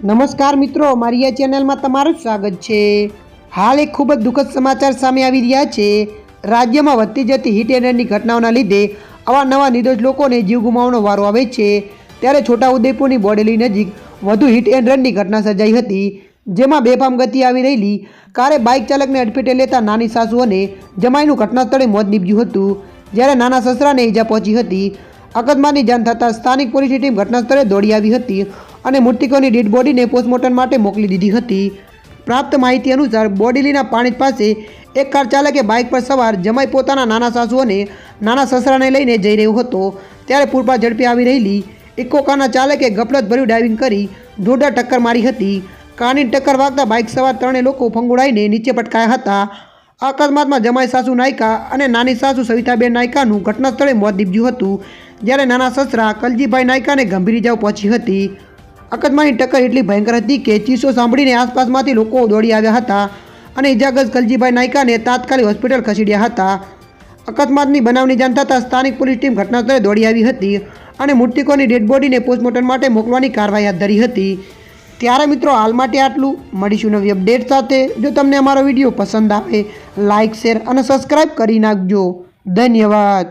નમસ્કાર મિત્રો, મારી આ ચેનલમાં તમારું સ્વાગત છે। હાલ એક ખૂબ જ દુઃખદ સમાચાર સામે આવી રહ્યા છે। રાજ્યમાં વધતી જતી હિટ એન્ડ રનની ઘટનાઓના લીધે અવારનવાર નિર્દોષ લોકોને જીવ ગુમાવવાનો વારો આવે છે। ત્યારે છોટાઉદેપુરની બોડેલી નજીક વધુ હિટ એન્ડ રનની ઘટના સર્જાઈ હતી, જેમાં બેફામ ગતિ આવી રહેલી કારે બાઇક ચાલકને અડફેટે લેતા નાની સાસુ અને જમાઈનું ઘટના સ્થળે મોત નીપજ્યું હતું, જ્યારે નાના સસરાને ઈજા પહોંચી હતી। અકસ્માતની જાણ થતાં સ્થાનિક પોલીસની ટીમ ઘટના સ્થળે દોડી આવી હતી અને મૃતકોની ડેડ બોડીને પોસ્ટમોર્ટમ માટે મોકલી દીધી હતી। પ્રાપ્ત માહિતી અનુસાર બોડેલીના પાણી પાસે એક કાર ચાલકે બાઇક પર સવાર જમાઈ પોતાના નાના સાસુ અને નાના સસરાને લઈને જઈ રહ્યો હતો, ત્યારે પૂરપાટ ઝડપે આવી રહેલી ઇકો કારના ચાલકે ગફલતભર્યું ડ્રાઇવિંગ કરી જોરદાર ટક્કર મારી હતી। કારની ટક્કર વાગતા બાઇક સવાર ત્રણેય લોકો ફંગોળાઈને નીચે પટકાયા હતા। આ અકસ્માતમાં જમાઈ સાસુ નાયકા અને નાની સાસુ સવિતાબેન નાયકાનું ઘટના સ્થળે મોત નીપજ્યું હતું, જ્યારે નાના સસરા કલજીભાઈ નાયકાને ગંભીર ઇજાઓ પહોંચી હતી। અકસ્માતની ટક્કર એટલી ભયંકર હતી કે ચીસો સાંભળીને આસપાસમાંથી લોકો દોડી આવ્યા હતા અને ઇજાગ્રસ્ત કલજીભાઈ નાયકાને તાત્કાલિક હોસ્પિટલ ખસેડ્યા હતા। અકસ્માતની બનાવની જાણ થતાં સ્થાનિક પોલીસ ટીમ ઘટના સ્થળે દોડી આવી હતી અને મૃતકોની ડેડ બોડીને પોસ્ટમોર્ટમ માટે મોકલવાની કાર્યવાહી હાથ ધરી હતી। ત્યારે મિત્રો, હાલ માટે આટલું। મળીશું નવી અપડેટ સાથે। જો તમને અમારો વિડીયો પસંદ આવે, લાઇક, શેર અને સબસ્ક્રાઈબ કરી નાખજો। ધન્યવાદ।